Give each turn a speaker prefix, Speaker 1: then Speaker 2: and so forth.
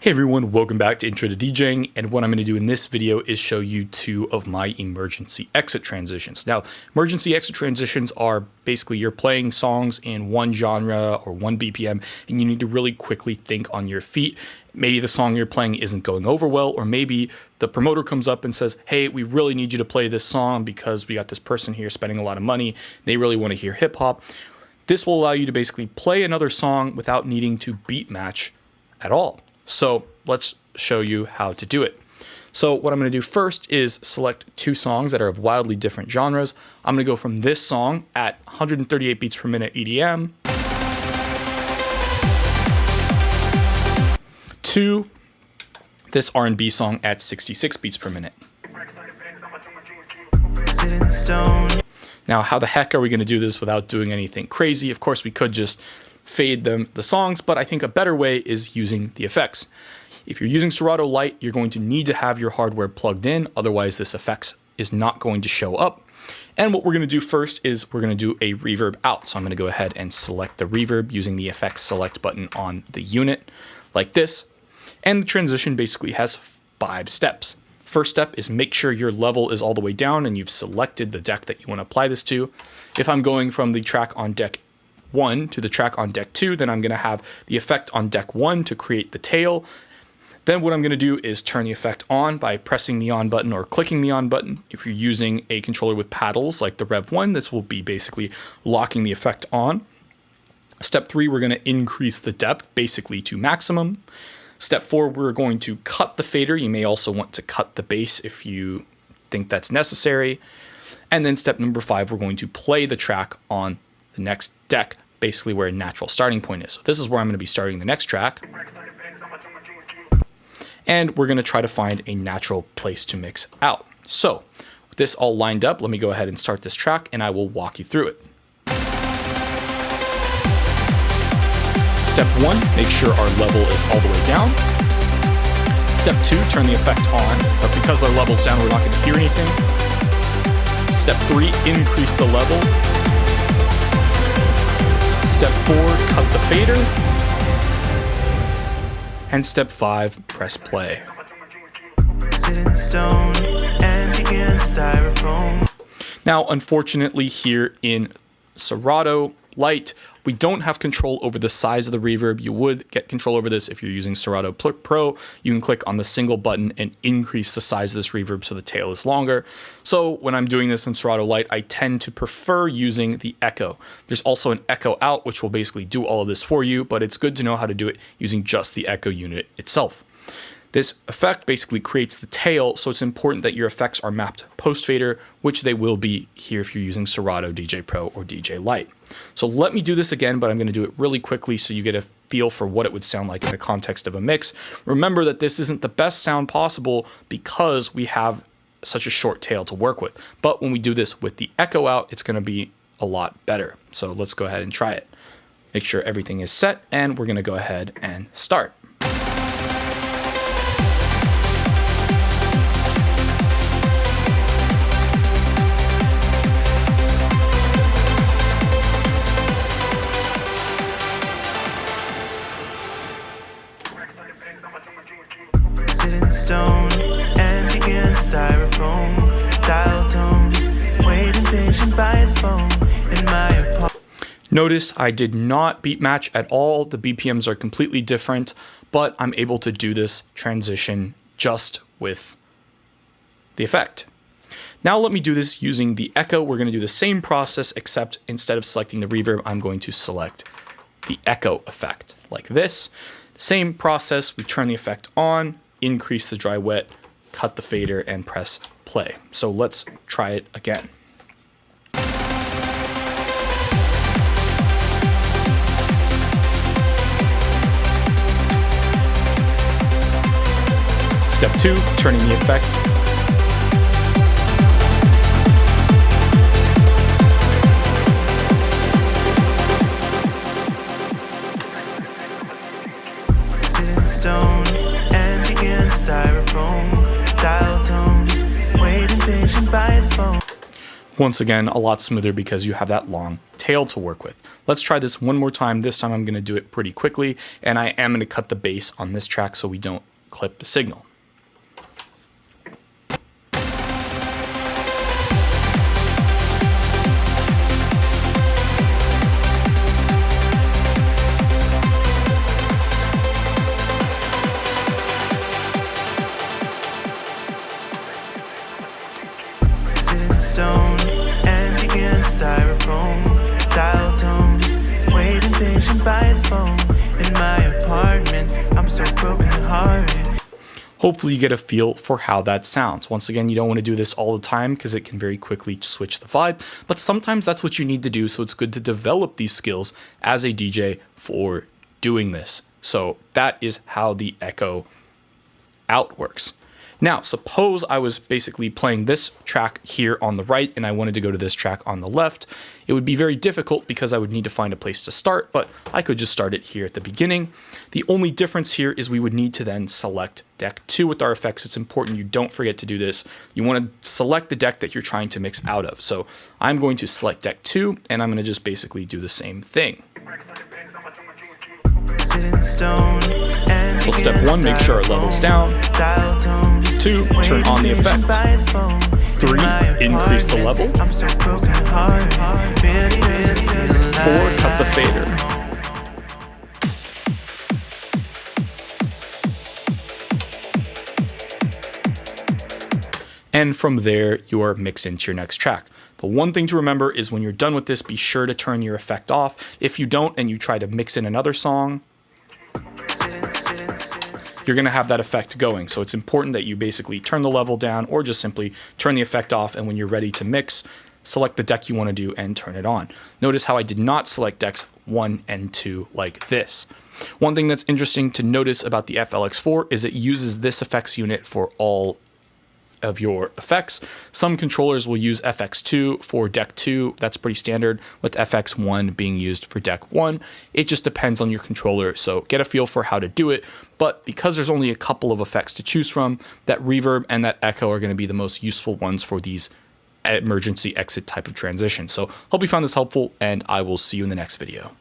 Speaker 1: Hey everyone, welcome back to Intro to DJing, and what I'm going to do in this video is show you two of my emergency exit transitions. Now, emergency exit transitions are basically you're playing songs in one genre or one BPM, and you need to really quickly think on your feet. Maybe the song you're playing isn't going over well, or maybe the promoter comes up and says, hey, we really need you to play this song because we got this person here spending a lot of money. They really want to hear hip hop. This will allow you to basically play another song without needing to beat match at all. So let's show you how to do it. So what I'm going to do first is select two songs that are of wildly different genres. I'm going to go from this song at 138 beats per minute EDM to this R&B song at 66 beats per minute. Now, how the heck are we going to do this without doing anything crazy? Of course, we could just fade the songs, but I think a better way is using the effects. If you're using Serato Lite, you're going to need to have your hardware plugged in, otherwise this effects is not going to show up. And what we're going to do first is we're going to do a reverb out. So I'm going to go ahead and select the reverb using the effects select button on the unit like this. And the transition basically has 5 steps. First step is make sure your level is all the way down and you've selected the deck that you want to apply this to. If I'm going from the track on deck 1 to the track on deck 2, then I'm going to have the effect on deck 1 to create the tail. Then what I'm going to do is turn the effect on by pressing the on button or clicking the on button. If you're using a controller with paddles like the Rev 1, this will be basically locking the effect on. Step 3, we're going to increase the depth basically to maximum. Step 4, we're going to cut the fader. You may also want to cut the bass if you think that's necessary. And then step number 5, we're going to play the track on the next deck, basically where a natural starting point is. So this is where I'm going to be starting the next track. And we're going to try to find a natural place to mix out. So with this all lined up, let me go ahead and start this track and I will walk you through it. Step 1, make sure our level is all the way down. Step 2, turn the effect on, but because our level's down, we're not going to hear anything. Step 3, increase the level. Step 4, cut the fader. And step 5, press play. Now, unfortunately, here in Serato Lite, we don't have control over the size of the reverb. You would get control over this if you're using Serato Pro. You can click on the single button and increase the size of this reverb so the tail is longer. So when I'm doing this in Serato Lite, I tend to prefer using the Echo. There's also an Echo Out, which will basically do all of this for you, but it's good to know how to do it using just the Echo unit itself. This effect basically creates the tail, so it's important that your effects are mapped post-fader, which they will be here if you're using Serato DJ Pro or DJ Lite. So let me do this again, but I'm going to do it really quickly so you get a feel for what it would sound like in the context of a mix. Remember that this isn't the best sound possible because we have such a short tail to work with. But when we do this with the Echo Out, it's going to be a lot better. So let's go ahead and try it. Make sure everything is set, and we're going to go ahead and start.
Speaker 2: And begin to styrofoam, dial tones, waiting patient by the phone in my apartment.
Speaker 1: Notice I did not beat match at all. The BPMs are completely different, but I'm able to do this transition just with the effect. Now let me do this using the Echo. We're going to do the same process, except instead of selecting the reverb, I'm going to select the Echo effect like this. Same process, we turn the effect on, increase the dry wet, cut the fader, and press play. So let's try it again. Step 2, turning the effect.
Speaker 2: Stone and begin to styrofoam, dial tones, waiting patient by the phone.
Speaker 1: Once again, a lot smoother because you have that long tail to work with. Let's try this one more time. This time I'm going to do it pretty quickly, and I am going to cut the bass on this track so we don't clip the signal.
Speaker 2: And against styrofoam, dial tones, waiting patient by the phone. In my apartment, I'm so broken hearted.
Speaker 1: Hopefully you get a feel for how that sounds. Once again, you don't want to do this all the time because it can very quickly switch the vibe, but sometimes that's what you need to do, so it's good to develop these skills as a DJ for doing this. So that is how the Echo Out works. Now, suppose I was basically playing this track here on the right and I wanted to go to this track on the left. It would be very difficult because I would need to find a place to start, but I could just start it here at the beginning. The only difference here is we would need to then select deck 2 with our effects. It's important you don't forget to do this. You want to select the deck that you're trying to mix out of. So I'm going to select deck 2 and I'm going to just basically do the same thing. So step 1, make sure our level's down. 2, turn on the effect. 3, increase the level. 4, cut the fader. And from there, you are mixed into your next track. The one thing to remember is when you're done with this, be sure to turn your effect off. If you don't and you try to mix in another song, you're going to have that effect going. So it's important that you basically turn the level down or just simply turn the effect off, and when you're ready to mix, select the deck you want to do and turn it on. Notice how I did not select decks 1 and 2 like this. One thing that's interesting to notice about the FLX4 is it uses this effects unit for all of your effects. Some controllers will use FX2 for deck 2. That's pretty standard, with FX1 being used for deck 1. It just depends on your controller, so get a feel for how to do it. But because there's only a couple of effects to choose from, that reverb and that echo are going to be the most useful ones for these emergency exit type of transitions. So hope you found this helpful, and I will see you in the next video.